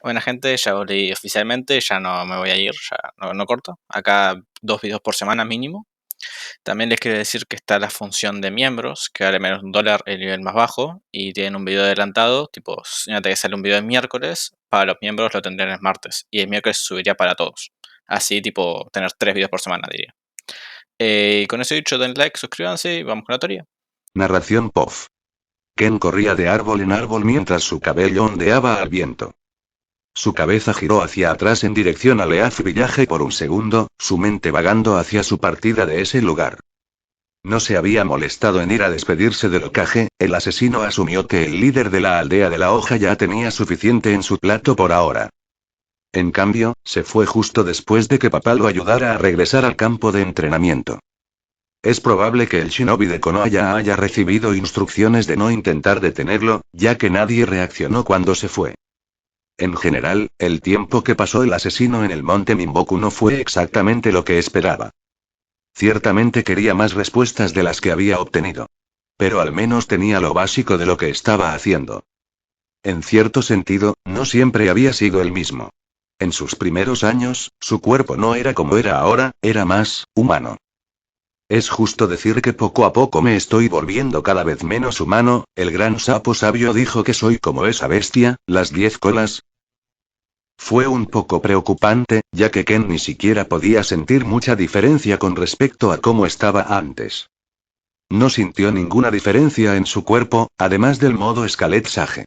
Buena gente, ya volví oficialmente, ya no me voy a ir, ya no corto. Acá 2 videos por semana mínimo. También les quiero decir que está la función de miembros, que vale menos de $1 el nivel más bajo, y tienen un video adelantado, tipo, fíjate que sale un video el miércoles, para los miembros lo tendrán el martes, y el miércoles subiría para todos. Así, tipo, tener 3 videos por semana, diría. Y con eso dicho, den like, suscríbanse y vamos con la teoría. Narración POF. Ken corría de árbol en árbol mientras su cabello ondeaba al viento. Su cabeza giró hacia atrás en dirección a Leaf Village por un segundo, su mente vagando hacia su partida de ese lugar. No se había molestado en ir a despedirse de Lokage, el asesino asumió que el líder de la aldea de la hoja ya tenía suficiente en su plato por ahora. En cambio, se fue justo después de que papá lo ayudara a regresar al campo de entrenamiento. Es probable que el shinobi de Konoha haya recibido instrucciones de no intentar detenerlo, ya que nadie reaccionó cuando se fue. En general, el tiempo que pasó el asesino en el monte Minboku no fue exactamente lo que esperaba. Ciertamente quería más respuestas de las que había obtenido. Pero al menos tenía lo básico de lo que estaba haciendo. En cierto sentido, no siempre había sido el mismo. En sus primeros años, su cuerpo no era como era ahora, era más humano. Es justo decir que poco a poco me estoy volviendo cada vez menos humano, el gran sapo sabio dijo que soy como esa bestia, las 10 colas. Fue un poco preocupante, ya que Ken ni siquiera podía sentir mucha diferencia con respecto a cómo estaba antes. No sintió ninguna diferencia en su cuerpo, además del modo Scalet Sage.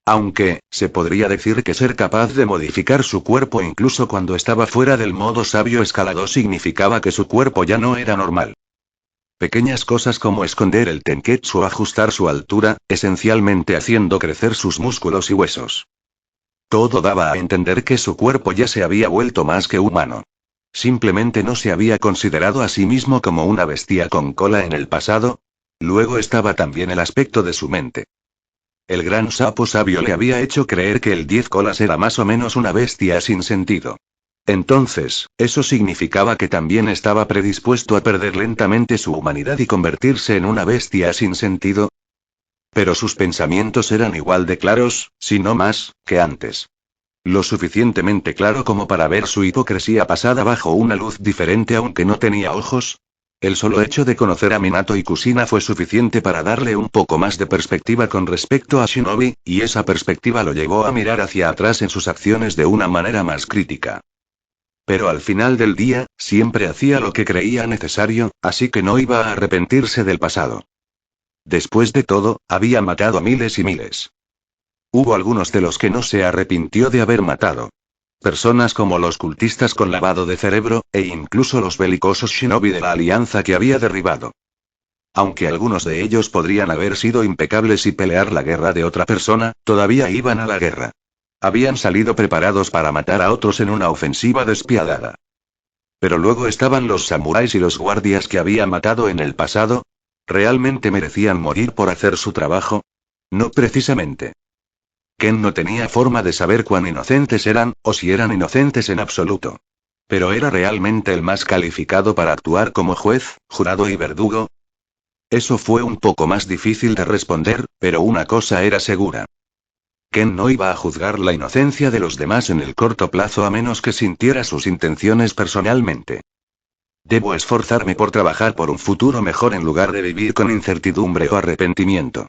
Aunque, se podría decir que ser capaz de modificar su cuerpo incluso cuando estaba fuera del modo sabio escalado significaba que su cuerpo ya no era normal. Pequeñas cosas como esconder el tenketsu o ajustar su altura, esencialmente haciendo crecer sus músculos y huesos. Todo daba a entender que su cuerpo ya se había vuelto más que humano. Simplemente no se había considerado a sí mismo como una bestia con cola en el pasado. Luego estaba también el aspecto de su mente. El gran sapo sabio le había hecho creer que el 10 colas era más o menos una bestia sin sentido. Entonces, ¿eso significaba que también estaba predispuesto a perder lentamente su humanidad y convertirse en una bestia sin sentido? Pero sus pensamientos eran igual de claros, si no más, que antes. Lo suficientemente claro como para ver su hipocresía pasada bajo una luz diferente aunque no tenía ojos. El solo hecho de conocer a Minato y Kusina fue suficiente para darle un poco más de perspectiva con respecto a Shinobi, y esa perspectiva lo llevó a mirar hacia atrás en sus acciones de una manera más crítica. Pero al final del día, siempre hacía lo que creía necesario, así que no iba a arrepentirse del pasado. Después de todo, había matado a miles y miles. Hubo algunos de los que no se arrepintió de haber matado. Personas como los cultistas con lavado de cerebro, e incluso los belicosos shinobi de la alianza que había derribado. Aunque algunos de ellos podrían haber sido impecables y pelear la guerra de otra persona, todavía iban a la guerra. Habían salido preparados para matar a otros en una ofensiva despiadada. Pero luego estaban los samuráis y los guardias que había matado en el pasado. ¿Realmente merecían morir por hacer su trabajo? No precisamente. Ken no tenía forma de saber cuán inocentes eran, o si eran inocentes en absoluto. Pero ¿era realmente el más calificado para actuar como juez, jurado y verdugo? Eso fue un poco más difícil de responder, pero una cosa era segura. Ken no iba a juzgar la inocencia de los demás en el corto plazo a menos que sintiera sus intenciones personalmente. Debo esforzarme por trabajar por un futuro mejor en lugar de vivir con incertidumbre o arrepentimiento.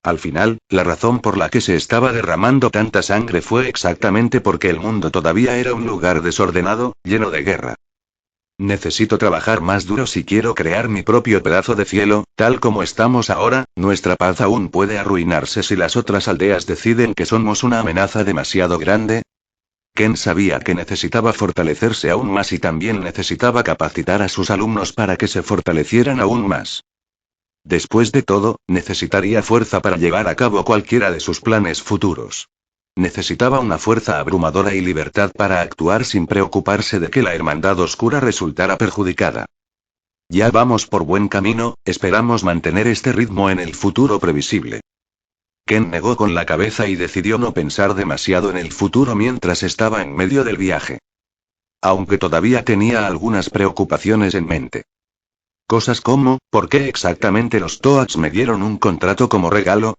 Al final, la razón por la que se estaba derramando tanta sangre fue exactamente porque el mundo todavía era un lugar desordenado, lleno de guerra. Necesito trabajar más duro si quiero crear mi propio pedazo de cielo, tal como estamos ahora. Nuestra paz aún puede arruinarse si las otras aldeas deciden que somos una amenaza demasiado grande. Ken sabía que necesitaba fortalecerse aún más y también necesitaba capacitar a sus alumnos para que se fortalecieran aún más. Después de todo, necesitaría fuerza para llevar a cabo cualquiera de sus planes futuros. Necesitaba una fuerza abrumadora y libertad para actuar sin preocuparse de que la Hermandad Oscura resultara perjudicada. Ya vamos por buen camino, esperamos mantener este ritmo en el futuro previsible. Ken negó con la cabeza y decidió no pensar demasiado en el futuro mientras estaba en medio del viaje. Aunque todavía tenía algunas preocupaciones en mente. Cosas como, ¿por qué exactamente los Toads me dieron un contrato como regalo?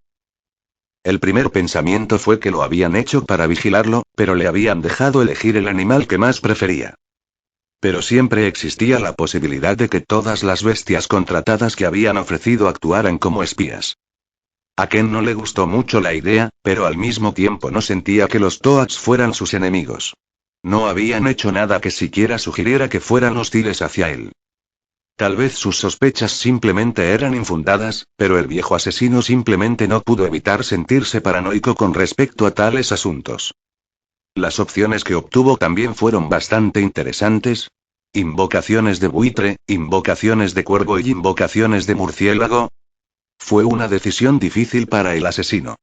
El primer pensamiento fue que lo habían hecho para vigilarlo, pero le habían dejado elegir el animal que más prefería. Pero siempre existía la posibilidad de que todas las bestias contratadas que habían ofrecido actuaran como espías. A Ken no le gustó mucho la idea, pero al mismo tiempo no sentía que los Toads fueran sus enemigos. No habían hecho nada que siquiera sugiriera que fueran hostiles hacia él. Tal vez sus sospechas simplemente eran infundadas, pero el viejo asesino simplemente no pudo evitar sentirse paranoico con respecto a tales asuntos. Las opciones que obtuvo también fueron bastante interesantes. Invocaciones de buitre, invocaciones de cuervo y invocaciones de murciélago. Fue una decisión difícil para el asesino.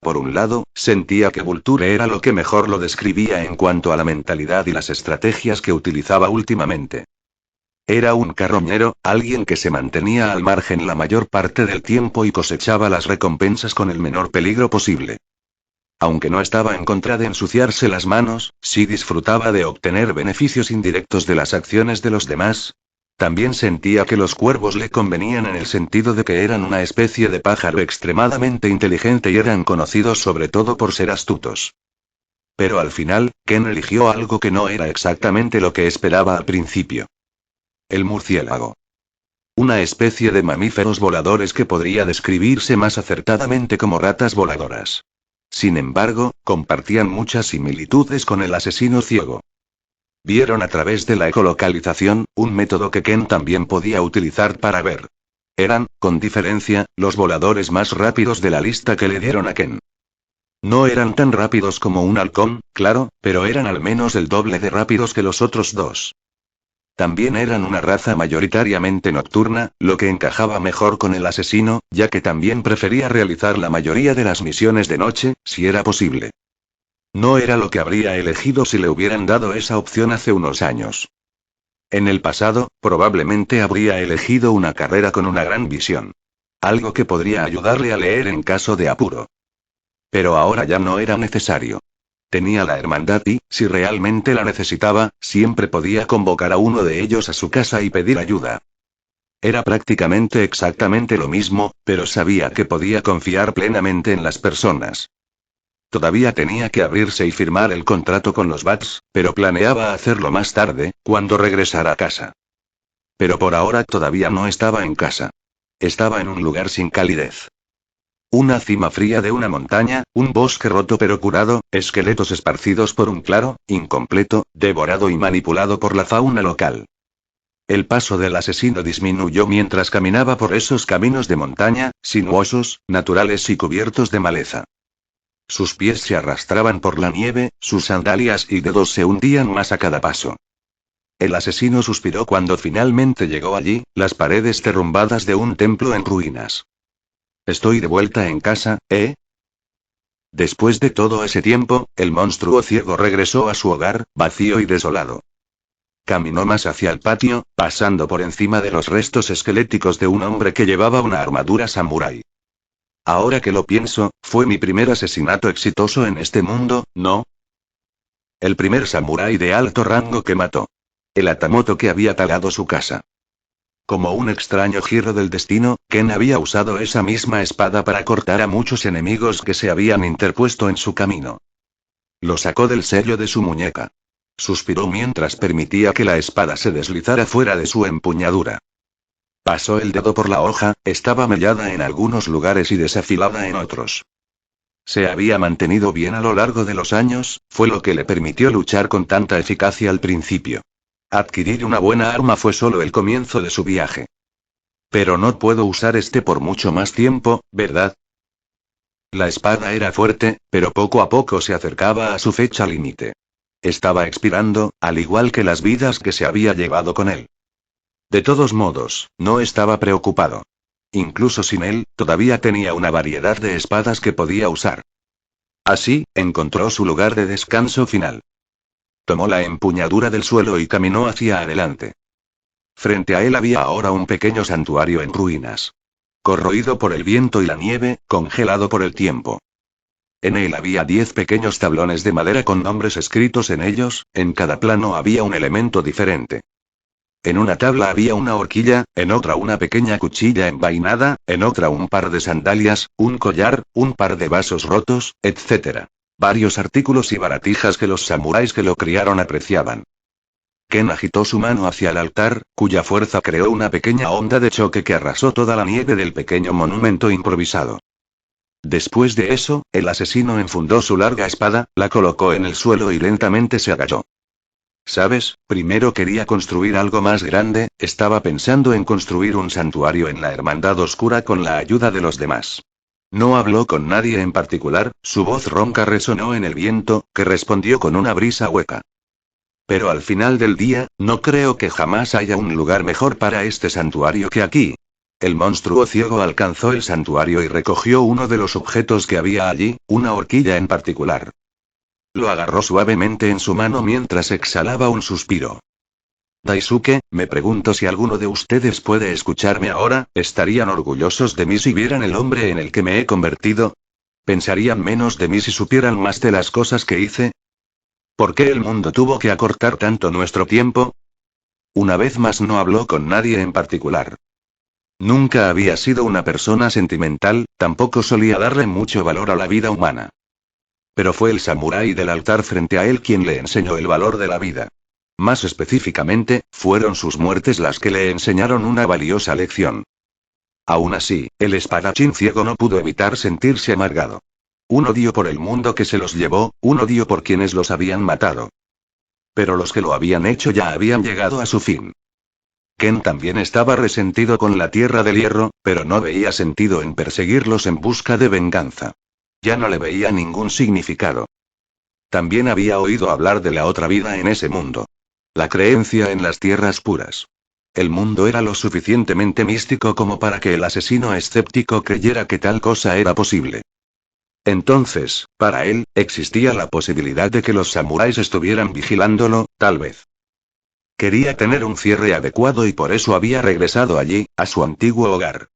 Por un lado, sentía que Vulture era lo que mejor lo describía en cuanto a la mentalidad y las estrategias que utilizaba últimamente. Era un carroñero, alguien que se mantenía al margen la mayor parte del tiempo y cosechaba las recompensas con el menor peligro posible. Aunque no estaba en contra de ensuciarse las manos, sí disfrutaba de obtener beneficios indirectos de las acciones de los demás. También sentía que los cuervos le convenían en el sentido de que eran una especie de pájaro extremadamente inteligente y eran conocidos sobre todo por ser astutos. Pero al final, Ken eligió algo que no era exactamente lo que esperaba al principio. El murciélago. Una especie de mamíferos voladores que podría describirse más acertadamente como ratas voladoras. Sin embargo, compartían muchas similitudes con el asesino ciego. Vieron a través de la ecolocalización, un método que Ken también podía utilizar para ver. Eran, con diferencia, los voladores más rápidos de la lista que le dieron a Ken. No eran tan rápidos como un halcón, claro, pero eran al menos el doble de rápidos que los otros dos. También eran una raza mayoritariamente nocturna, lo que encajaba mejor con el asesino, ya que también prefería realizar la mayoría de las misiones de noche, si era posible. No era lo que habría elegido si le hubieran dado esa opción hace unos años. En el pasado, probablemente habría elegido una carrera con una gran visión. Algo que podría ayudarle a leer en caso de apuro. Pero ahora ya no era necesario. Tenía la hermandad y, si realmente la necesitaba, siempre podía convocar a uno de ellos a su casa y pedir ayuda. Era prácticamente exactamente lo mismo, pero sabía que podía confiar plenamente en las personas. Todavía tenía que abrirse y firmar el contrato con los Bats, pero planeaba hacerlo más tarde, cuando regresara a casa. Pero por ahora todavía no estaba en casa. Estaba en un lugar sin calidez. Una cima fría de una montaña, un bosque roto pero curado, esqueletos esparcidos por un claro, incompleto, devorado y manipulado por la fauna local. El paso del asesino disminuyó mientras caminaba por esos caminos de montaña, sinuosos, naturales y cubiertos de maleza. Sus pies se arrastraban por la nieve, sus sandalias y dedos se hundían más a cada paso. El asesino suspiró cuando finalmente llegó allí, las paredes derrumbadas de un templo en ruinas. Estoy de vuelta en casa, ¿eh? Después de todo ese tiempo, el monstruo ciego regresó a su hogar, vacío y desolado. Caminó más hacia el patio, pasando por encima de los restos esqueléticos de un hombre que llevaba una armadura samurái. Ahora que lo pienso, fue mi primer asesinato exitoso en este mundo, ¿no? El primer samurái de alto rango que mató. El Atamoto que había talado su casa. Como un extraño giro del destino, Ken había usado esa misma espada para cortar a muchos enemigos que se habían interpuesto en su camino. Lo sacó del sello de su muñeca. Suspiró mientras permitía que la espada se deslizara fuera de su empuñadura. Pasó el dedo por la hoja, estaba mellada en algunos lugares y desafilada en otros. Se había mantenido bien a lo largo de los años, fue lo que le permitió luchar con tanta eficacia al principio. Adquirir una buena arma fue solo el comienzo de su viaje. Pero no puedo usar este por mucho más tiempo, ¿verdad? La espada era fuerte, pero poco a poco se acercaba a su fecha límite. Estaba expirando, al igual que las vidas que se había llevado con él. De todos modos, no estaba preocupado. Incluso sin él, todavía tenía una variedad de espadas que podía usar. Así, encontró su lugar de descanso final. Tomó la empuñadura del suelo y caminó hacia adelante. Frente a él había ahora un pequeño santuario en ruinas. Corroído por el viento y la nieve, congelado por el tiempo. En él había 10 pequeños tablones de madera con nombres escritos en ellos, en cada plano había un elemento diferente. En una tabla había una horquilla, en otra una pequeña cuchilla envainada, en otra un par de sandalias, un collar, un par de vasos rotos, etc. Varios artículos y baratijas que los samuráis que lo criaron apreciaban. Ken agitó su mano hacia el altar, cuya fuerza creó una pequeña onda de choque que arrasó toda la nieve del pequeño monumento improvisado. Después de eso, el asesino enfundó su larga espada, la colocó en el suelo y lentamente se agachó. ¿Sabes? Primero quería construir algo más grande, estaba pensando en construir un santuario en la Hermandad Oscura con la ayuda de los demás. No habló con nadie en particular, su voz ronca resonó en el viento, que respondió con una brisa hueca. Pero al final del día, no creo que jamás haya un lugar mejor para este santuario que aquí. El monstruo ciego alcanzó el santuario y recogió uno de los objetos que había allí, una horquilla en particular. Lo agarró suavemente en su mano mientras exhalaba un suspiro. Daisuke, me pregunto si alguno de ustedes puede escucharme ahora, ¿estarían orgullosos de mí si vieran el hombre en el que me he convertido? ¿Pensarían menos de mí si supieran más de las cosas que hice? ¿Por qué el mundo tuvo que acortar tanto nuestro tiempo? Una vez más no habló con nadie en particular. Nunca había sido una persona sentimental, tampoco solía darle mucho valor a la vida humana. Pero fue el samurái del altar frente a él quien le enseñó el valor de la vida. Más específicamente, fueron sus muertes las que le enseñaron una valiosa lección. Aún así, el espadachín ciego no pudo evitar sentirse amargado. Un odio por el mundo que se los llevó, un odio por quienes los habían matado. Pero los que lo habían hecho ya habían llegado a su fin. Ken también estaba resentido con la Tierra del Hierro, pero no veía sentido en perseguirlos en busca de venganza. Ya no le veía ningún significado. También había oído hablar de la otra vida en ese mundo. La creencia en las tierras puras. El mundo era lo suficientemente místico como para que el asesino escéptico creyera que tal cosa era posible. Entonces, para él, existía la posibilidad de que los samuráis estuvieran vigilándolo, tal vez. Quería tener un cierre adecuado y por eso había regresado allí, a su antiguo hogar.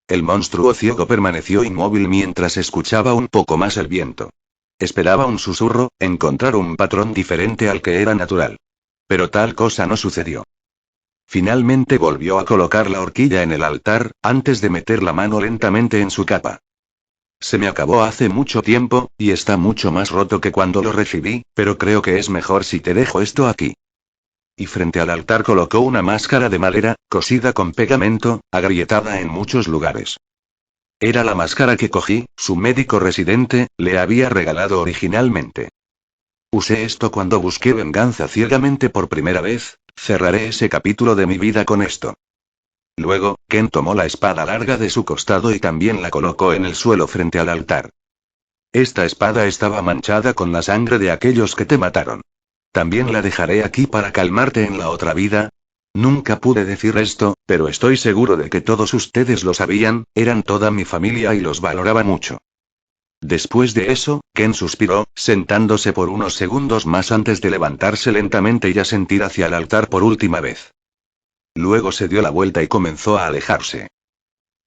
El monstruo ciego permaneció inmóvil mientras escuchaba un poco más el viento. Esperaba un susurro, encontrar un patrón diferente al que era natural. Pero tal cosa no sucedió. Finalmente volvió a colocar la horquilla en el altar, antes de meter la mano lentamente en su capa. Se me acabó hace mucho tiempo, y está mucho más roto que cuando lo recibí, pero creo que es mejor si te dejo esto aquí. Y frente al altar colocó una máscara de madera, cosida con pegamento, agrietada en muchos lugares. Era la máscara que Koji, su médico residente, le había regalado originalmente. Usé esto cuando busqué venganza ciegamente por primera vez, cerraré ese capítulo de mi vida con esto. Luego, Ken tomó la espada larga de su costado y también la colocó en el suelo frente al altar. Esta espada estaba manchada con la sangre de aquellos que te mataron. También la dejaré aquí para calmarte en la otra vida. Nunca pude decir esto, pero estoy seguro de que todos ustedes lo sabían, eran toda mi familia y los valoraba mucho. Después de eso, Ken suspiró, sentándose por unos segundos más antes de levantarse lentamente y asentir hacia el altar por última vez. Luego se dio la vuelta y comenzó a alejarse.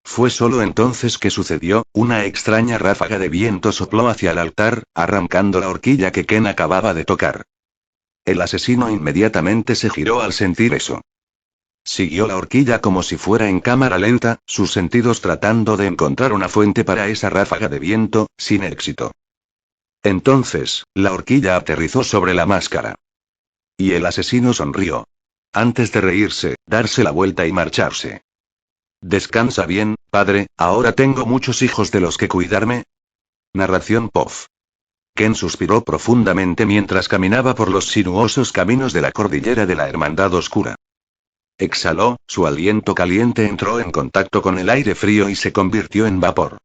Fue solo entonces que sucedió, una extraña ráfaga de viento sopló hacia el altar, arrancando la horquilla que Ken acababa de tocar. El asesino inmediatamente se giró al sentir eso. Siguió la horquilla como si fuera en cámara lenta, sus sentidos tratando de encontrar una fuente para esa ráfaga de viento, sin éxito. Entonces, la horquilla aterrizó sobre la máscara. Y el asesino sonrió. Antes de reírse, darse la vuelta y marcharse. Descansa bien, padre, ahora tengo muchos hijos de los que cuidarme. Narración POF. Ken suspiró profundamente mientras caminaba por los sinuosos caminos de la cordillera de la Hermandad Oscura. Exhaló, su aliento caliente entró en contacto con el aire frío y se convirtió en vapor.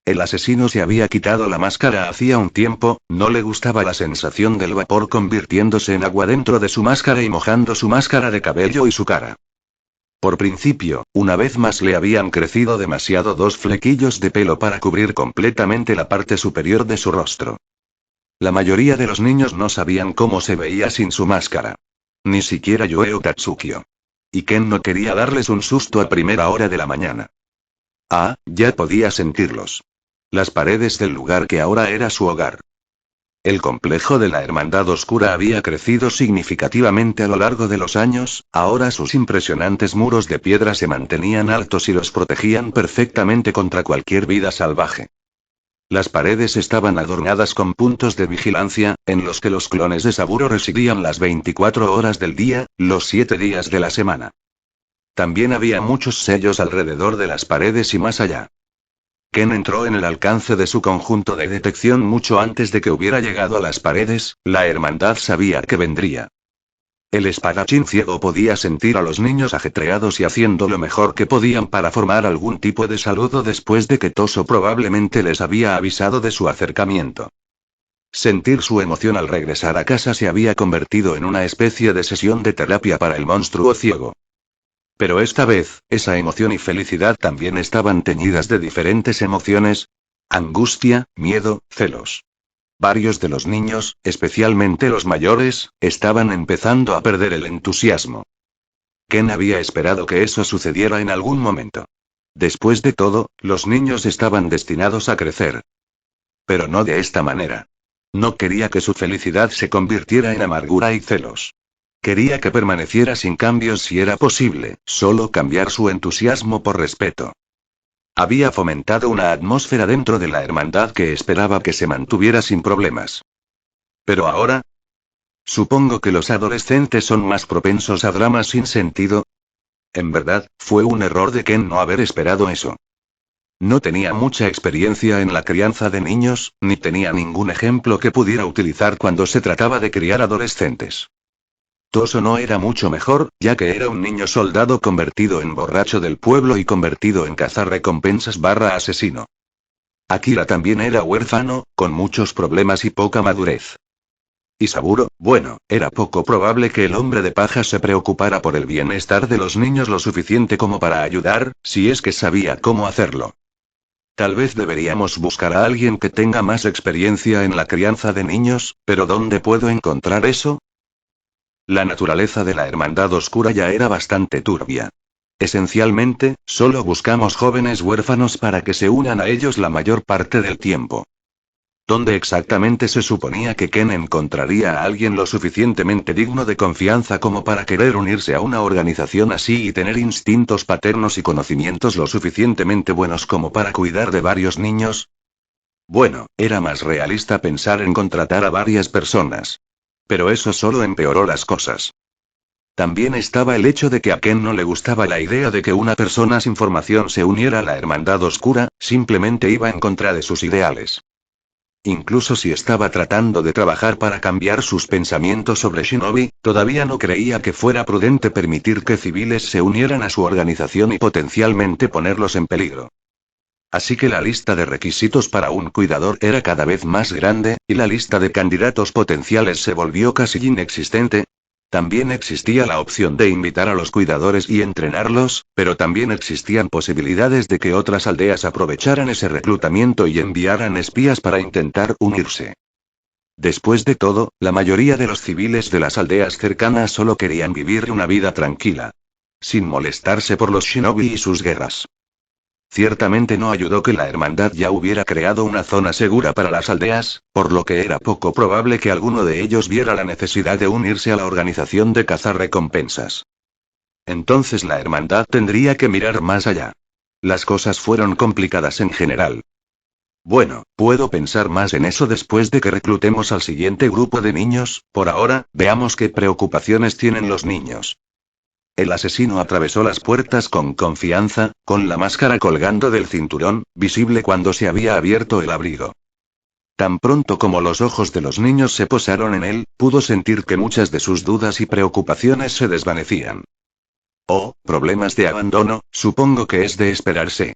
El asesino se había quitado la máscara hacía un tiempo, no le gustaba la sensación del vapor convirtiéndose en agua dentro de su máscara y mojando su máscara de cabello y su cara. Por principio, una vez más le habían crecido demasiado 2 flequillos de pelo para cubrir completamente la parte superior de su rostro. La mayoría de los niños no sabían cómo se veía sin su máscara. Ni siquiera Yoeo Tatsukio. Y Ken no quería darles un susto a primera hora de la mañana. Ah, ya podía sentirlos. Las paredes del lugar que ahora era su hogar. El complejo de la Hermandad Oscura había crecido significativamente a lo largo de los años, ahora sus impresionantes muros de piedra se mantenían altos y los protegían perfectamente contra cualquier vida salvaje. Las paredes estaban adornadas con puntos de vigilancia, en los que los clones de Saburo residían las 24 horas del día, los 7 días de la semana. También había muchos sellos alrededor de las paredes y más allá. Ken entró en el alcance de su conjunto de detección mucho antes de que hubiera llegado a las paredes, la hermandad sabía que vendría. El espadachín ciego podía sentir a los niños ajetreados y haciendo lo mejor que podían para formar algún tipo de saludo después de que Toso probablemente les había avisado de su acercamiento. Sentir su emoción al regresar a casa se había convertido en una especie de sesión de terapia para el monstruo ciego. Pero esta vez, esa emoción y felicidad también estaban teñidas de diferentes emociones: angustia, miedo, celos. Varios de los niños, especialmente los mayores, estaban empezando a perder el entusiasmo. Ken había esperado que eso sucediera en algún momento. Después de todo, los niños estaban destinados a crecer. Pero no de esta manera. No quería que su felicidad se convirtiera en amargura y celos. Quería que permaneciera sin cambios si era posible, solo cambiar su entusiasmo por respeto. Había fomentado una atmósfera dentro de la hermandad que esperaba que se mantuviera sin problemas. Pero ahora, supongo que los adolescentes son más propensos a dramas sin sentido. En verdad, fue un error de Ken no haber esperado eso. No tenía mucha experiencia en la crianza de niños, ni tenía ningún ejemplo que pudiera utilizar cuando se trataba de criar adolescentes. Toso no era mucho mejor, ya que era un niño soldado convertido en borracho del pueblo y convertido en cazarrecompensas / asesino. Akira también era huérfano, con muchos problemas y poca madurez. Y Saburo, bueno, era poco probable que el hombre de paja se preocupara por el bienestar de los niños lo suficiente como para ayudar, si es que sabía cómo hacerlo. Tal vez deberíamos buscar a alguien que tenga más experiencia en la crianza de niños, pero ¿dónde puedo encontrar eso? La naturaleza de la Hermandad Oscura ya era bastante turbia. Esencialmente, solo buscamos jóvenes huérfanos para que se unan a ellos la mayor parte del tiempo. ¿Dónde exactamente se suponía que Ken encontraría a alguien lo suficientemente digno de confianza como para querer unirse a una organización así y tener instintos paternos y conocimientos lo suficientemente buenos como para cuidar de varios niños? Bueno, era más realista pensar en contratar a varias personas. Pero eso solo empeoró las cosas. También estaba el hecho de que a Ken no le gustaba la idea de que una persona sin formación se uniera a la Hermandad Oscura, simplemente iba en contra de sus ideales. Incluso si estaba tratando de trabajar para cambiar sus pensamientos sobre Shinobi, todavía no creía que fuera prudente permitir que civiles se unieran a su organización y potencialmente ponerlos en peligro. Así que la lista de requisitos para un cuidador era cada vez más grande, y la lista de candidatos potenciales se volvió casi inexistente. También existía la opción de invitar a los cuidadores y entrenarlos, pero también existían posibilidades de que otras aldeas aprovecharan ese reclutamiento y enviaran espías para intentar unirse. Después de todo, la mayoría de los civiles de las aldeas cercanas solo querían vivir una vida tranquila, sin molestarse por los shinobi y sus guerras. Ciertamente no ayudó que la hermandad ya hubiera creado una zona segura para las aldeas, por lo que era poco probable que alguno de ellos viera la necesidad de unirse a la organización de cazarrecompensas. Entonces la hermandad tendría que mirar más allá. Las cosas fueron complicadas en general. Bueno, puedo pensar más en eso después de que reclutemos al siguiente grupo de niños. Por ahora, veamos qué preocupaciones tienen los niños. El asesino atravesó las puertas con confianza, con la máscara colgando del cinturón, visible cuando se había abierto el abrigo. Tan pronto como los ojos de los niños se posaron en él, pudo sentir que muchas de sus dudas y preocupaciones se desvanecían. Oh, problemas de abandono, supongo que es de esperarse.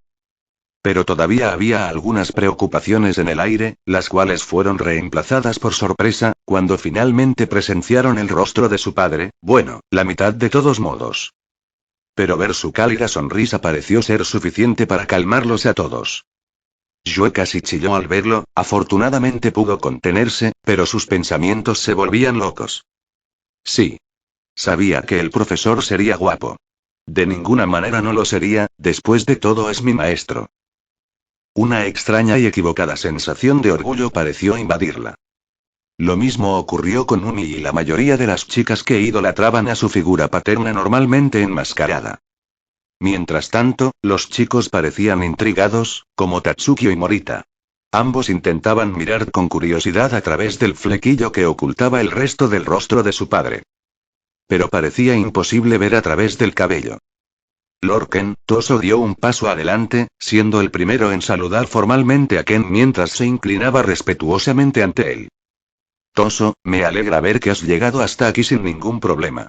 Pero todavía había algunas preocupaciones en el aire, las cuales fueron reemplazadas por sorpresa, cuando finalmente presenciaron el rostro de su padre, bueno, la mitad de todos modos. Pero ver su cálida sonrisa pareció ser suficiente para calmarlos a todos. Joe casi chilló al verlo, afortunadamente pudo contenerse, pero sus pensamientos se volvían locos. Sí. Sabía que el profesor sería guapo. De ninguna manera no lo sería, después de todo es mi maestro. Una extraña y equivocada sensación de orgullo pareció invadirla. Lo mismo ocurrió con Umi y la mayoría de las chicas que idolatraban a su figura paterna normalmente enmascarada. Mientras tanto, los chicos parecían intrigados, como Tatsuki y Morita. Ambos intentaban mirar con curiosidad a través del flequillo que ocultaba el resto del rostro de su padre. Pero parecía imposible ver a través del cabello. Lord Ken Toso dio un paso adelante, siendo el primero en saludar formalmente a Ken mientras se inclinaba respetuosamente ante él. Toso, me alegra ver que has llegado hasta aquí sin ningún problema.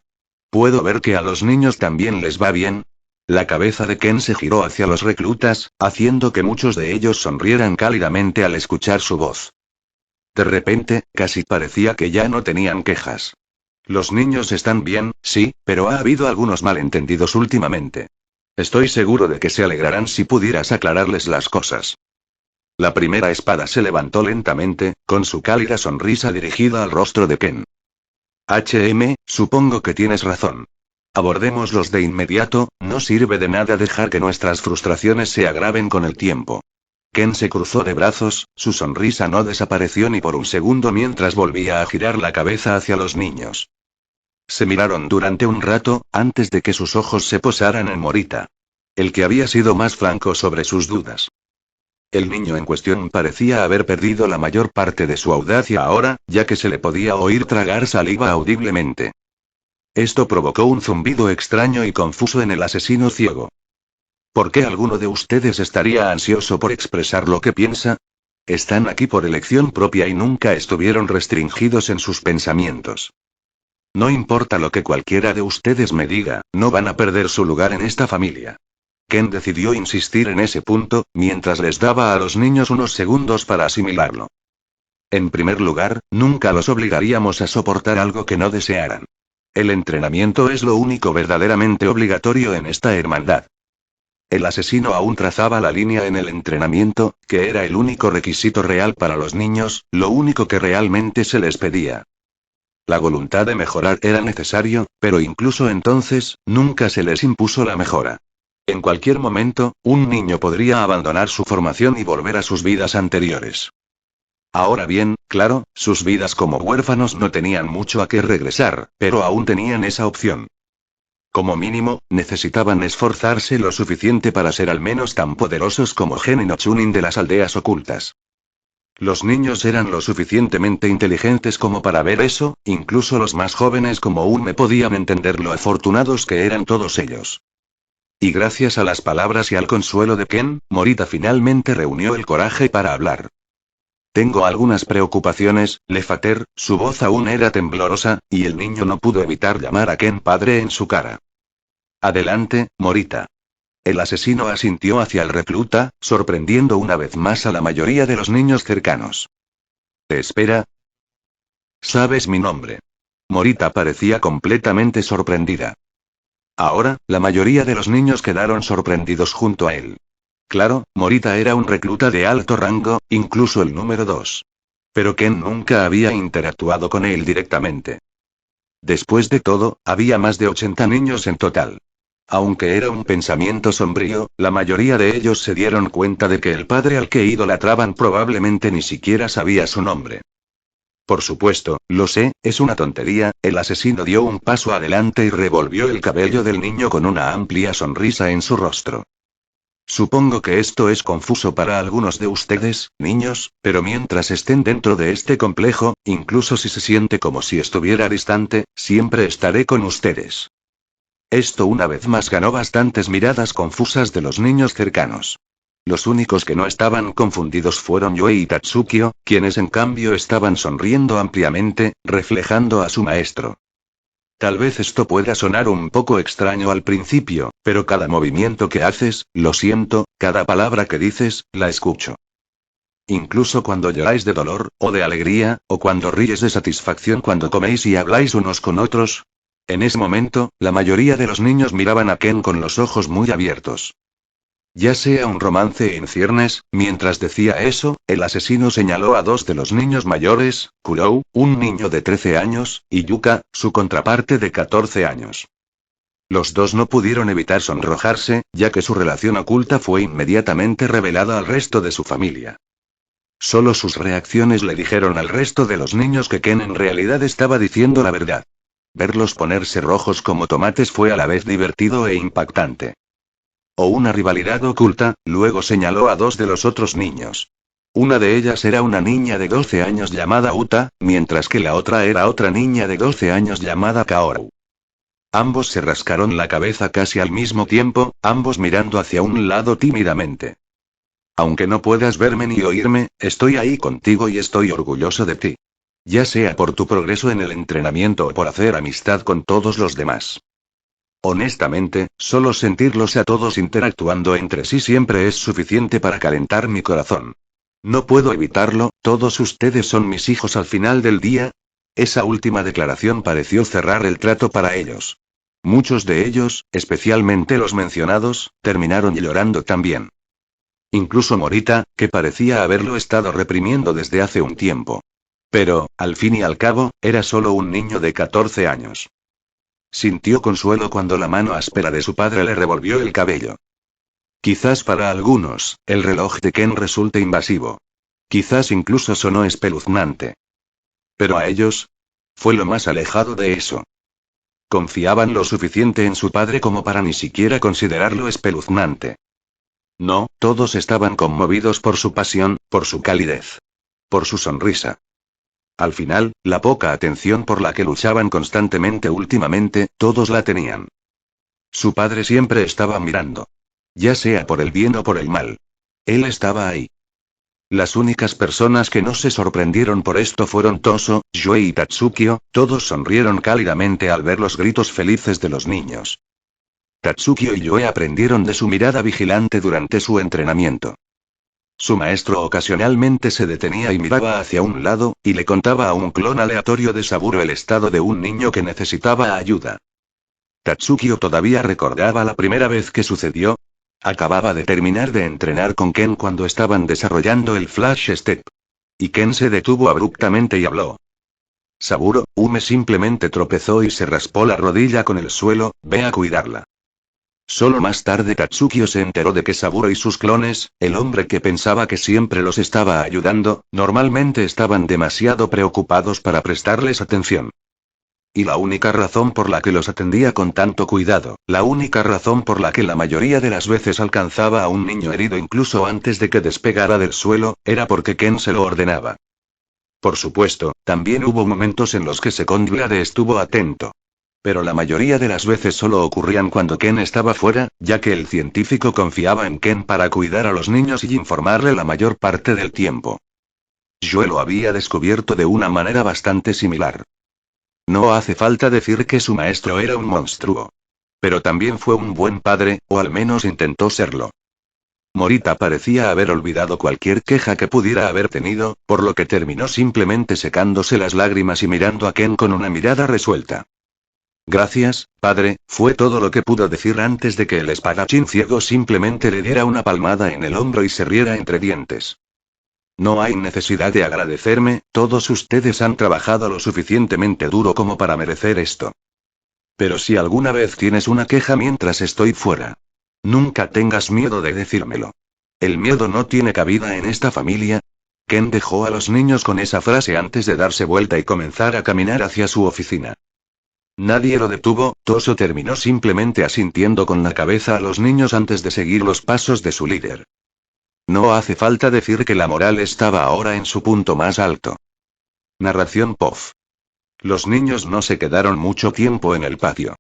¿Puedo ver que a los niños también les va bien? La cabeza de Ken se giró hacia los reclutas, haciendo que muchos de ellos sonrieran cálidamente al escuchar su voz. De repente, casi parecía que ya no tenían quejas. Los niños están bien, sí, pero ha habido algunos malentendidos últimamente. Estoy seguro de que se alegrarán si pudieras aclararles las cosas. La primera espada se levantó lentamente, con su cálida sonrisa dirigida al rostro de Ken. Supongo que tienes razón. Abordémoslos de inmediato, no sirve de nada dejar que nuestras frustraciones se agraven con el tiempo. Ken se cruzó de brazos, su sonrisa no desapareció ni por un segundo mientras volvía a girar la cabeza hacia los niños. Se miraron durante un rato, antes de que sus ojos se posaran en Morita. El que había sido más franco sobre sus dudas. El niño en cuestión parecía haber perdido la mayor parte de su audacia ahora, ya que se le podía oír tragar saliva audiblemente. Esto provocó un zumbido extraño y confuso en el asesino ciego. ¿Por qué alguno de ustedes estaría ansioso por expresar lo que piensa? Están aquí por elección propia y nunca estuvieron restringidos en sus pensamientos. No importa lo que cualquiera de ustedes me diga, no van a perder su lugar en esta familia. Ken decidió insistir en ese punto, mientras les daba a los niños unos segundos para asimilarlo. En primer lugar, nunca los obligaríamos a soportar algo que no desearan. El entrenamiento es lo único verdaderamente obligatorio en esta hermandad. El asesino aún trazaba la línea en el entrenamiento, que era el único requisito real para los niños, lo único que realmente se les pedía. La voluntad de mejorar era necesario, pero incluso entonces, nunca se les impuso la mejora. En cualquier momento, un niño podría abandonar su formación y volver a sus vidas anteriores. Ahora bien, claro, sus vidas como huérfanos no tenían mucho a qué regresar, pero aún tenían esa opción. Como mínimo, necesitaban esforzarse lo suficiente para ser al menos tan poderosos como Genin o Chunin de las aldeas ocultas. Los niños eran lo suficientemente inteligentes como para ver eso, incluso los más jóvenes como Unme podían entender lo afortunados que eran todos ellos. Y gracias a las palabras y al consuelo de Ken, Morita finalmente reunió el coraje para hablar. Tengo algunas preocupaciones, Lefater, su voz aún era temblorosa, y el niño no pudo evitar llamar a Ken padre en su cara. Adelante, Morita. El asesino asintió hacia el recluta, sorprendiendo una vez más a la mayoría de los niños cercanos. Espera. ¿Sabes mi nombre? Morita parecía completamente sorprendida. Ahora, la mayoría de los niños quedaron sorprendidos junto a él. Claro, Morita era un recluta de alto rango, incluso el número 2. Pero Ken nunca había interactuado con él directamente. Después de todo, había más de 80 niños en total. Aunque era un pensamiento sombrío, la mayoría de ellos se dieron cuenta de que el padre al que idolatraban probablemente ni siquiera sabía su nombre. Por supuesto, lo sé, es una tontería, el asesino dio un paso adelante y revolvió el cabello del niño con una amplia sonrisa en su rostro. Supongo que esto es confuso para algunos de ustedes, niños, pero mientras estén dentro de este complejo, incluso si se siente como si estuviera distante, siempre estaré con ustedes. Esto una vez más ganó bastantes miradas confusas de los niños cercanos. Los únicos que no estaban confundidos fueron Yue y Tatsukio, quienes en cambio estaban sonriendo ampliamente, reflejando a su maestro. Tal vez esto pueda sonar un poco extraño al principio, pero cada movimiento que haces, lo siento, cada palabra que dices, la escucho. Incluso cuando lloráis de dolor, o de alegría, o cuando ríes de satisfacción cuando coméis y habláis unos con otros. En ese momento, la mayoría de los niños miraban a Ken con los ojos muy abiertos. Ya sea un romance en ciernes, mientras decía eso, el asesino señaló a dos de los niños mayores, Kurou, un niño de 13 años, y Yuka, su contraparte de 14 años. Los dos no pudieron evitar sonrojarse, ya que su relación oculta fue inmediatamente revelada al resto de su familia. Solo sus reacciones le dijeron al resto de los niños que Ken en realidad estaba diciendo la verdad. Verlos ponerse rojos como tomates fue a la vez divertido e impactante. O una rivalidad oculta, luego señaló a dos de los otros niños. Una de ellas era una niña de 12 años llamada Uta, mientras que la otra era otra niña de 12 años llamada Kaoru. Ambos se rascaron la cabeza casi al mismo tiempo, ambos mirando hacia un lado tímidamente. Aunque no puedas verme ni oírme, estoy ahí contigo y estoy orgulloso de ti. Ya sea por tu progreso en el entrenamiento o por hacer amistad con todos los demás. Honestamente, solo sentirlos a todos interactuando entre sí siempre es suficiente para calentar mi corazón. No puedo evitarlo, todos ustedes son mis hijos al final del día. Esa última declaración pareció cerrar el trato para ellos. Muchos de ellos, especialmente los mencionados, terminaron llorando también. Incluso Morita, que parecía haberlo estado reprimiendo desde hace un tiempo. Pero, al fin y al cabo, era solo un niño de 14 años. Sintió consuelo cuando la mano áspera de su padre le revolvió el cabello. Quizás para algunos, el reloj de Ken resulte invasivo. Quizás incluso sonó espeluznante. Pero a ellos, fue lo más alejado de eso. Confiaban lo suficiente en su padre como para ni siquiera considerarlo espeluznante. No, todos estaban conmovidos por su pasión, por su calidez. Por su sonrisa. Al final, la poca atención por la que luchaban constantemente últimamente, todos la tenían. Su padre siempre estaba mirando. Ya sea por el bien o por el mal. Él estaba ahí. Las únicas personas que no se sorprendieron por esto fueron Toso, Yue y Tatsukio, todos sonrieron cálidamente al ver los gritos felices de los niños. Tatsukio y Yue aprendieron de su mirada vigilante durante su entrenamiento. Su maestro ocasionalmente se detenía y miraba hacia un lado, y le contaba a un clon aleatorio de Saburo el estado de un niño que necesitaba ayuda. Tatsukio todavía recordaba la primera vez que sucedió. Acababa de terminar de entrenar con Ken cuando estaban desarrollando el Flash Step. Y Ken se detuvo abruptamente y habló. Saburo, Ume simplemente tropezó y se raspó la rodilla con el suelo, ve a cuidarla. Solo más tarde Tatsukio se enteró de que Saburo y sus clones, el hombre que pensaba que siempre los estaba ayudando, normalmente estaban demasiado preocupados para prestarles atención. Y la única razón por la que los atendía con tanto cuidado, la única razón por la que la mayoría de las veces alcanzaba a un niño herido incluso antes de que despegara del suelo, era porque Ken se lo ordenaba. Por supuesto, también hubo momentos en los que Secondlade estuvo atento. Pero la mayoría de las veces solo ocurrían cuando Ken estaba fuera, ya que el científico confiaba en Ken para cuidar a los niños y informarle la mayor parte del tiempo. Yo lo había descubierto de una manera bastante similar. No hace falta decir que su maestro era un monstruo. Pero también fue un buen padre, o al menos intentó serlo. Morita parecía haber olvidado cualquier queja que pudiera haber tenido, por lo que terminó simplemente secándose las lágrimas y mirando a Ken con una mirada resuelta. Gracias, padre, fue todo lo que pudo decir antes de que el espadachín ciego simplemente le diera una palmada en el hombro y se riera entre dientes. No hay necesidad de agradecerme, todos ustedes han trabajado lo suficientemente duro como para merecer esto. Pero si alguna vez tienes una queja mientras estoy fuera, nunca tengas miedo de decírmelo. El miedo no tiene cabida en esta familia. Ken dejó a los niños con esa frase antes de darse vuelta y comenzar a caminar hacia su oficina. Nadie lo detuvo, Toso terminó simplemente asintiendo con la cabeza a los niños antes de seguir los pasos de su líder. No hace falta decir que la moral estaba ahora en su punto más alto. Narración POF. Los niños no se quedaron mucho tiempo en el patio.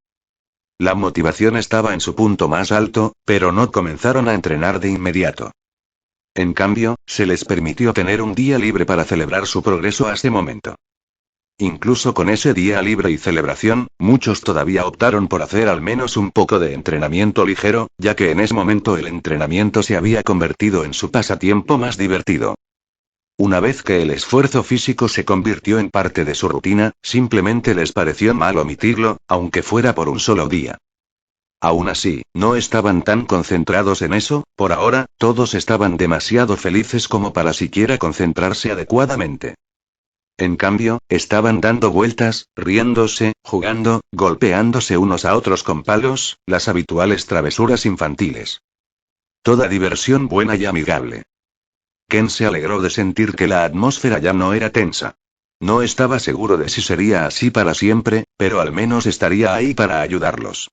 La motivación estaba en su punto más alto, pero no comenzaron a entrenar de inmediato. En cambio, se les permitió tener un día libre para celebrar su progreso a ese momento. Incluso con ese día libre y celebración, muchos todavía optaron por hacer al menos un poco de entrenamiento ligero, ya que en ese momento el entrenamiento se había convertido en su pasatiempo más divertido. Una vez que el esfuerzo físico se convirtió en parte de su rutina, simplemente les pareció mal omitirlo, aunque fuera por un solo día. Aún así, no estaban tan concentrados en eso, por ahora, todos estaban demasiado felices como para siquiera concentrarse adecuadamente. En cambio, estaban dando vueltas, riéndose, jugando, golpeándose unos a otros con palos, las habituales travesuras infantiles. Toda diversión buena y amigable. Ken se alegró de sentir que la atmósfera ya no era tensa. No estaba seguro de si sería así para siempre, pero al menos estaría ahí para ayudarlos.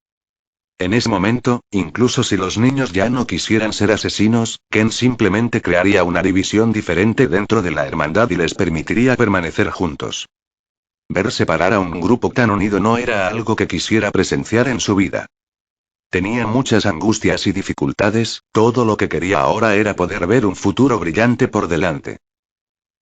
En ese momento, incluso si los niños ya no quisieran ser asesinos, Ken simplemente crearía una división diferente dentro de la hermandad y les permitiría permanecer juntos. Ver separar a un grupo tan unido no era algo que quisiera presenciar en su vida. Tenía muchas angustias y dificultades, todo lo que quería ahora era poder ver un futuro brillante por delante.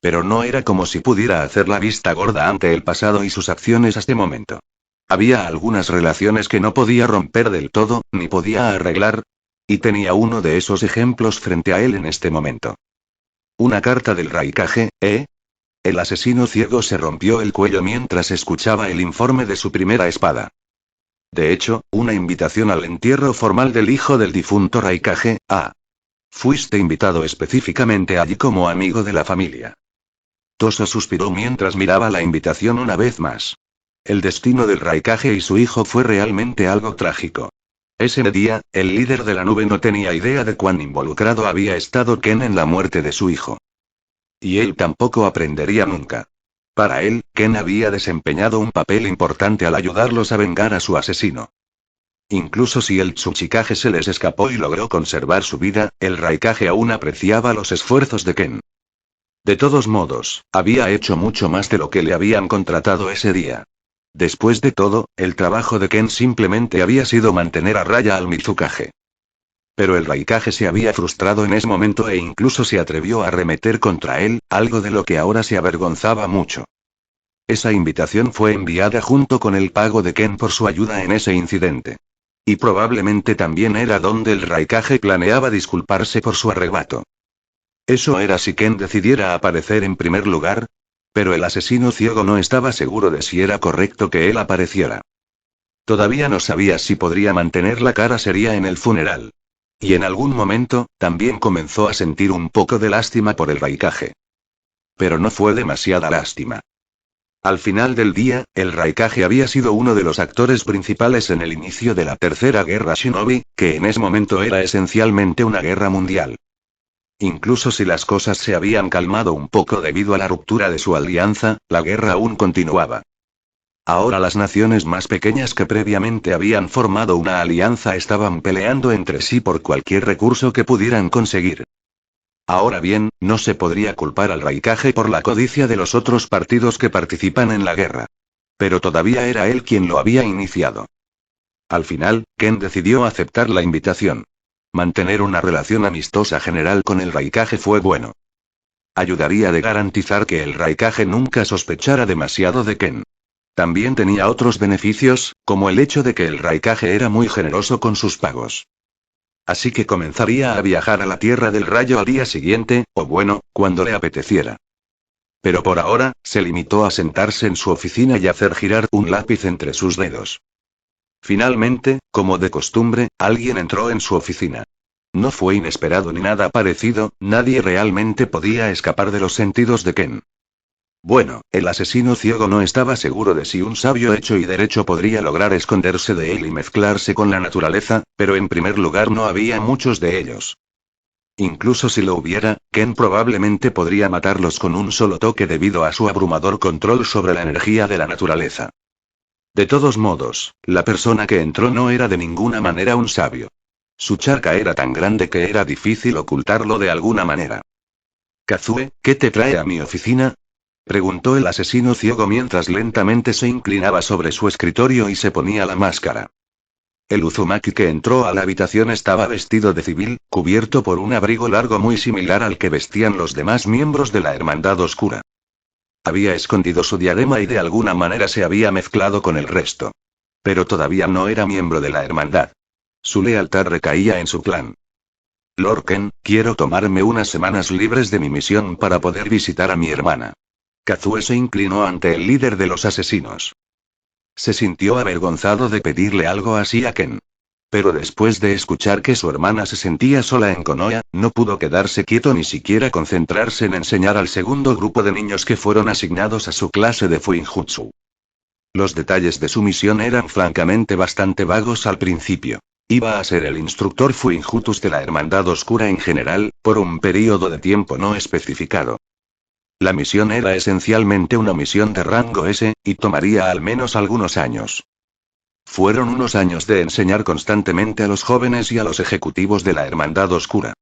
Pero no era como si pudiera hacer la vista gorda ante el pasado y sus acciones hasta este momento. Había algunas relaciones que no podía romper del todo, ni podía arreglar. Y tenía uno de esos ejemplos frente a él en este momento. Una carta del Raikage, ¿eh? El asesino ciego se rompió el cuello mientras escuchaba el informe de su primera espada. De hecho, una invitación al entierro formal del hijo del difunto Raikage, Fuiste invitado específicamente allí como amigo de la familia. Toso suspiró mientras miraba la invitación una vez más. El destino del Raikage y su hijo fue realmente algo trágico. Ese día, el líder de la nube no tenía idea de cuán involucrado había estado Ken en la muerte de su hijo. Y él tampoco aprendería nunca. Para él, Ken había desempeñado un papel importante al ayudarlos a vengar a su asesino. Incluso si el Tsuchikage se les escapó y logró conservar su vida, el Raikage aún apreciaba los esfuerzos de Ken. De todos modos, había hecho mucho más de lo que le habían contratado ese día. Después de todo, el trabajo de Ken simplemente había sido mantener a raya al Mizukage. Pero el Raikage se había frustrado en ese momento e incluso se atrevió a arremeter contra él, algo de lo que ahora se avergonzaba mucho. Esa invitación fue enviada junto con el pago de Ken por su ayuda en ese incidente. Y probablemente también era donde el Raikage planeaba disculparse por su arrebato. Eso era si Ken decidiera aparecer en primer lugar. Pero el asesino ciego no estaba seguro de si era correcto que él apareciera. Todavía no sabía si podría mantener la cara seria en el funeral. Y en algún momento, también comenzó a sentir un poco de lástima por el Raikage. Pero no fue demasiada lástima. Al final del día, el Raikage había sido uno de los actores principales en el inicio de la Tercera Guerra Shinobi, que en ese momento era esencialmente una guerra mundial. Incluso si las cosas se habían calmado un poco debido a la ruptura de su alianza, la guerra aún continuaba. Ahora las naciones más pequeñas que previamente habían formado una alianza estaban peleando entre sí por cualquier recurso que pudieran conseguir. Ahora bien, no se podría culpar al Raikage por la codicia de los otros partidos que participan en la guerra. Pero todavía era él quien lo había iniciado. Al final, Ken decidió aceptar la invitación. Mantener una relación amistosa general con el Raikage fue bueno. Ayudaría de garantizar que el Raikage nunca sospechara demasiado de Ken. También tenía otros beneficios, como el hecho de que el Raikage era muy generoso con sus pagos. Así que comenzaría a viajar a la Tierra del Rayo al día siguiente, o bueno, cuando le apeteciera. Pero por ahora, se limitó a sentarse en su oficina y hacer girar un lápiz entre sus dedos. Finalmente, como de costumbre, alguien entró en su oficina. No fue inesperado ni nada parecido, nadie realmente podía escapar de los sentidos de Ken. Bueno, el asesino ciego no estaba seguro de si un sabio hecho y derecho podría lograr esconderse de él y mezclarse con la naturaleza, pero en primer lugar no había muchos de ellos. Incluso si lo hubiera, Ken probablemente podría matarlos con un solo toque debido a su abrumador control sobre la energía de la naturaleza. De todos modos, la persona que entró no era de ninguna manera un sabio. Su charca era tan grande que era difícil ocultarlo de alguna manera. Kazue, ¿qué te trae a mi oficina?, preguntó el asesino ciego mientras lentamente se inclinaba sobre su escritorio y se ponía la máscara. El Uzumaki que entró a la habitación estaba vestido de civil, cubierto por un abrigo largo muy similar al que vestían los demás miembros de la Hermandad Oscura. Había escondido su diadema y de alguna manera se había mezclado con el resto. Pero todavía no era miembro de la Hermandad. Su lealtad recaía en su clan. Lord Ken, quiero tomarme unas semanas libres de mi misión para poder visitar a mi hermana. Kazue se inclinó ante el líder de los asesinos. Se sintió avergonzado de pedirle algo así a Ken. Pero después de escuchar que su hermana se sentía sola en Konoha, no pudo quedarse quieto ni siquiera concentrarse en enseñar al segundo grupo de niños que fueron asignados a su clase de Fuinjutsu. Los detalles de su misión eran francamente bastante vagos al principio. Iba a ser el instructor Fuinjutus de la Hermandad Oscura en general, por un período de tiempo no especificado. La misión era esencialmente una misión de rango S, y tomaría al menos algunos años. Fueron unos años de enseñar constantemente a los jóvenes y a los ejecutivos de la Hermandad Oscura.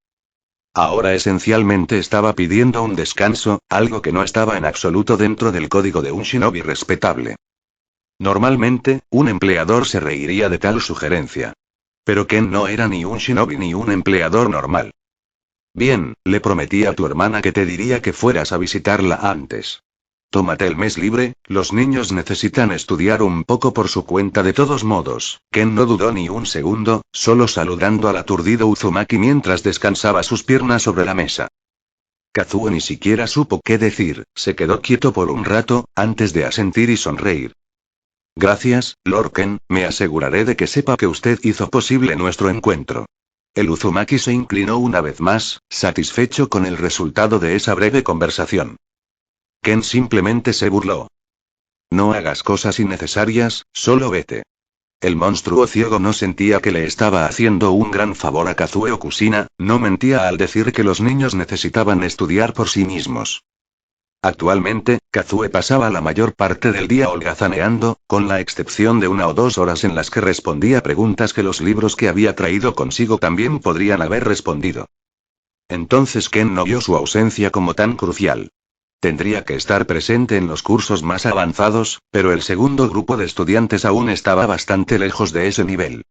Ahora esencialmente estaba pidiendo un descanso, algo que no estaba en absoluto dentro del código de un shinobi respetable. Normalmente, un empleador se reiría de tal sugerencia. Pero Ken no era ni un shinobi ni un empleador normal. Bien, le prometí a tu hermana que te diría que fueras a visitarla antes. Tómate el mes libre, los niños necesitan estudiar un poco por su cuenta de todos modos. Ken no dudó ni un segundo, solo saludando al aturdido Uzumaki mientras descansaba sus piernas sobre la mesa. Kazuo ni siquiera supo qué decir, se quedó quieto por un rato, antes de asentir y sonreír. Gracias, Lord Ken, me aseguraré de que sepa que usted hizo posible nuestro encuentro. El Uzumaki se inclinó una vez más, satisfecho con el resultado de esa breve conversación. Ken simplemente se burló. No hagas cosas innecesarias, solo vete. El monstruo ciego no sentía que le estaba haciendo un gran favor a Kazuo Kusina, no mentía al decir que los niños necesitaban estudiar por sí mismos. Actualmente, Kazuo pasaba la mayor parte del día holgazaneando, con la excepción de 1 o 2 horas en las que respondía preguntas que los libros que había traído consigo también podrían haber respondido. Entonces Ken no vio su ausencia como tan crucial. Tendría que estar presente en los cursos más avanzados, pero el segundo grupo de estudiantes aún estaba bastante lejos de ese nivel.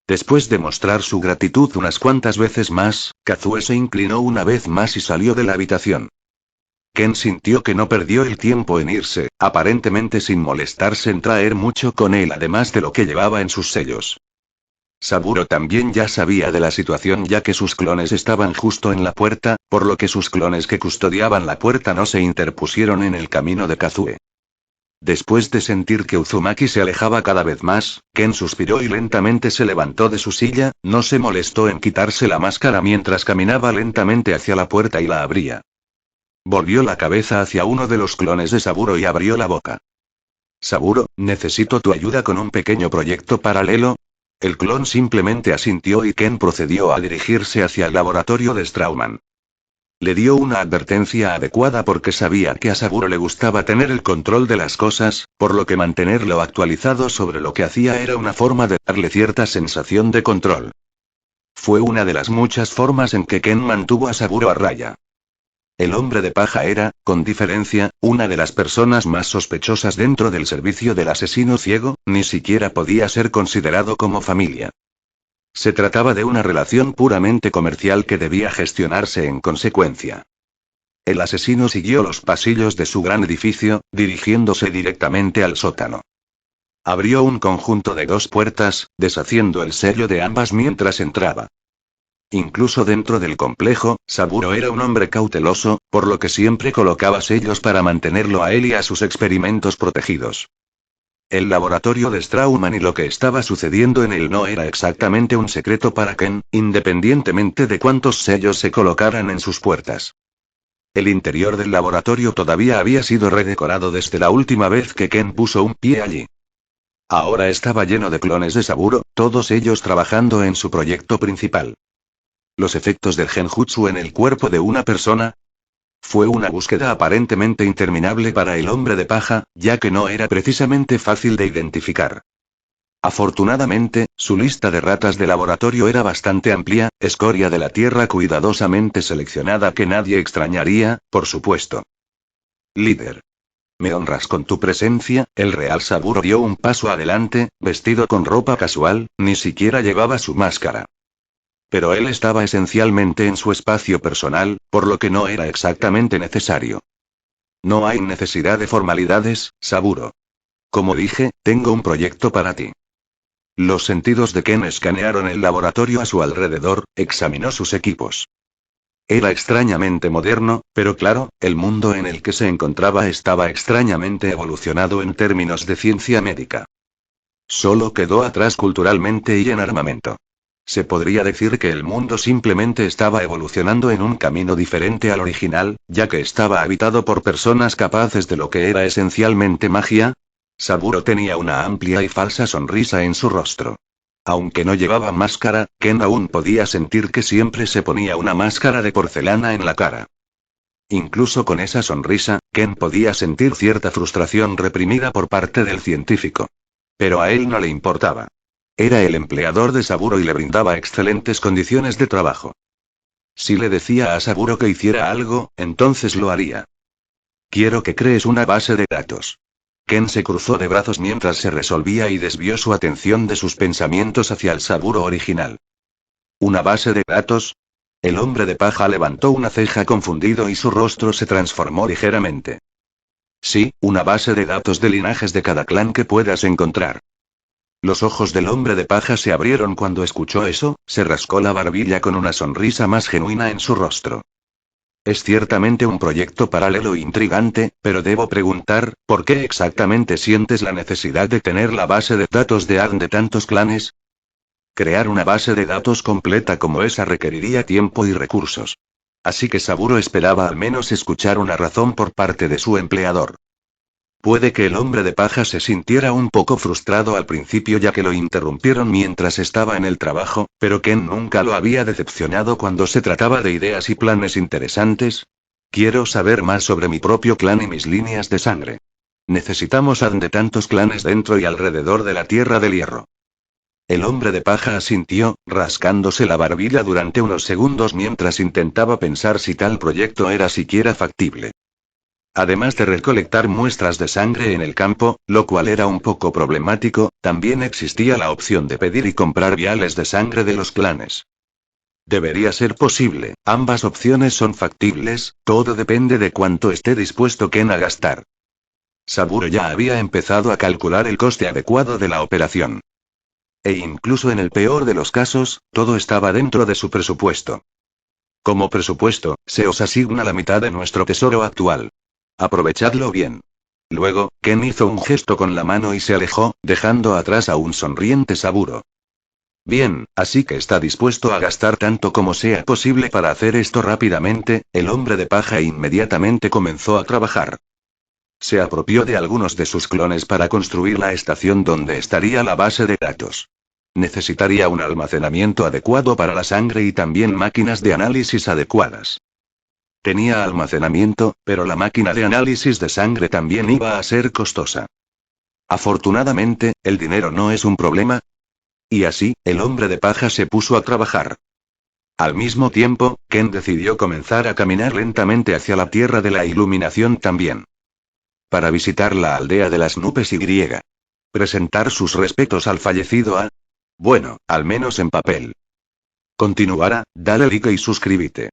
Después de mostrar su gratitud unas cuantas veces más, Kazuo se inclinó una vez más y salió de la habitación. Ken sintió que no perdió el tiempo en irse, aparentemente sin molestarse en traer mucho con él además de lo que llevaba en sus sellos. Saburo también ya sabía de la situación ya que sus clones estaban justo en la puerta, por lo que sus clones que custodiaban la puerta no se interpusieron en el camino de Kazuo. Después de sentir que Uzumaki se alejaba cada vez más, Ken suspiró y lentamente se levantó de su silla, no se molestó en quitarse la máscara mientras caminaba lentamente hacia la puerta y la abría. Volvió la cabeza hacia uno de los clones de Saburo y abrió la boca. Saburo, necesito tu ayuda con un pequeño proyecto paralelo. El clon simplemente asintió y Ken procedió a dirigirse hacia el laboratorio de Strauman. Le dio una advertencia adecuada porque sabía que a Saburo le gustaba tener el control de las cosas, por lo que mantenerlo actualizado sobre lo que hacía era una forma de darle cierta sensación de control. Fue una de las muchas formas en que Ken mantuvo a Saburo a raya. El hombre de paja era, con diferencia, una de las personas más sospechosas dentro del servicio del asesino ciego, ni siquiera podía ser considerado como familia. Se trataba de una relación puramente comercial que debía gestionarse en consecuencia. El asesino siguió los pasillos de su gran edificio, dirigiéndose directamente al sótano. Abrió un conjunto de 2 puertas, deshaciendo el sello de ambas mientras entraba. Incluso dentro del complejo, Saburo era un hombre cauteloso, por lo que siempre colocaba sellos para mantenerlo a él y a sus experimentos protegidos. El laboratorio de Strauman y lo que estaba sucediendo en él no era exactamente un secreto para Ken, independientemente de cuántos sellos se colocaran en sus puertas. El interior del laboratorio todavía había sido redecorado desde la última vez que Ken puso un pie allí. Ahora estaba lleno de clones de Saburo, todos ellos trabajando en su proyecto principal. Los efectos del genjutsu en el cuerpo de una persona. Fue una búsqueda aparentemente interminable para el hombre de paja, ya que no era precisamente fácil de identificar. Afortunadamente, su lista de ratas de laboratorio era bastante amplia, escoria de la tierra cuidadosamente seleccionada que nadie extrañaría, por supuesto. Líder. Me honras con tu presencia. El real Saburo dio un paso adelante, vestido con ropa casual, ni siquiera llevaba su máscara. Pero él estaba esencialmente en su espacio personal, por lo que no era exactamente necesario. No hay necesidad de formalidades, Saburo. Como dije, tengo un proyecto para ti. Los sentidos de Ken escanearon el laboratorio a su alrededor, examinó sus equipos. Era extrañamente moderno, pero claro, el mundo en el que se encontraba estaba extrañamente evolucionado en términos de ciencia médica. Solo quedó atrás culturalmente y en armamento. Se podría decir que el mundo simplemente estaba evolucionando en un camino diferente al original, ya que estaba habitado por personas capaces de lo que era esencialmente magia. Saburo tenía una amplia y falsa sonrisa en su rostro. Aunque no llevaba máscara, Ken aún podía sentir que siempre se ponía una máscara de porcelana en la cara. Incluso con esa sonrisa, Ken podía sentir cierta frustración reprimida por parte del científico. Pero a él no le importaba. Era el empleador de Saburo y le brindaba excelentes condiciones de trabajo. Si le decía a Saburo que hiciera algo, entonces lo haría. Quiero que crees una base de datos. Ken se cruzó de brazos mientras se resolvía y desvió su atención de sus pensamientos hacia el Saburo original. ¿Una base de datos? El hombre de paja levantó una ceja confundido y su rostro se transformó ligeramente. Sí, una base de datos de linajes de cada clan que puedas encontrar. Los ojos del hombre de paja se abrieron cuando escuchó eso, se rascó la barbilla con una sonrisa más genuina en su rostro. Es ciertamente un proyecto paralelo e intrigante, pero debo preguntar, ¿por qué exactamente sientes la necesidad de tener la base de datos de ARN de tantos clanes? Crear una base de datos completa como esa requeriría tiempo y recursos. Así que Saburo esperaba al menos escuchar una razón por parte de su empleador. Puede que el hombre de paja se sintiera un poco frustrado al principio ya que lo interrumpieron mientras estaba en el trabajo, pero Ken nunca lo había decepcionado cuando se trataba de ideas y planes interesantes. Quiero saber más sobre mi propio clan y mis líneas de sangre. Necesitamos ARN de tantos clanes dentro y alrededor de la Tierra del Hierro. El hombre de paja asintió, rascándose la barbilla durante unos segundos mientras intentaba pensar si tal proyecto era siquiera factible. Además de recolectar muestras de sangre en el campo, lo cual era un poco problemático, también existía la opción de pedir y comprar viales de sangre de los clanes. Debería ser posible, ambas opciones son factibles, todo depende de cuánto esté dispuesto Ken a gastar. Saburo ya había empezado a calcular el coste adecuado de la operación. E incluso en el peor de los casos, todo estaba dentro de su presupuesto. Como presupuesto, se os asigna la mitad de nuestro tesoro actual. Aprovechadlo bien. Luego, Ken hizo un gesto con la mano y se alejó, dejando atrás a un sonriente Saburo. Bien, así que está dispuesto a gastar tanto como sea posible para hacer esto rápidamente. El hombre de paja inmediatamente comenzó a trabajar. Se apropió de algunos de sus clones para construir la estación donde estaría la base de datos. Necesitaría un almacenamiento adecuado para la sangre y también máquinas de análisis adecuadas. Tenía almacenamiento, pero la máquina de análisis de sangre también iba a ser costosa. Afortunadamente, el dinero no es un problema. Y así, el hombre de paja se puso a trabajar. Al mismo tiempo, Ken decidió comenzar a caminar lentamente hacia la tierra de la iluminación también. Para visitar la aldea de las nubes y presentar sus respetos al fallecido a... Bueno, al menos en papel. Continuará, dale like y suscríbete.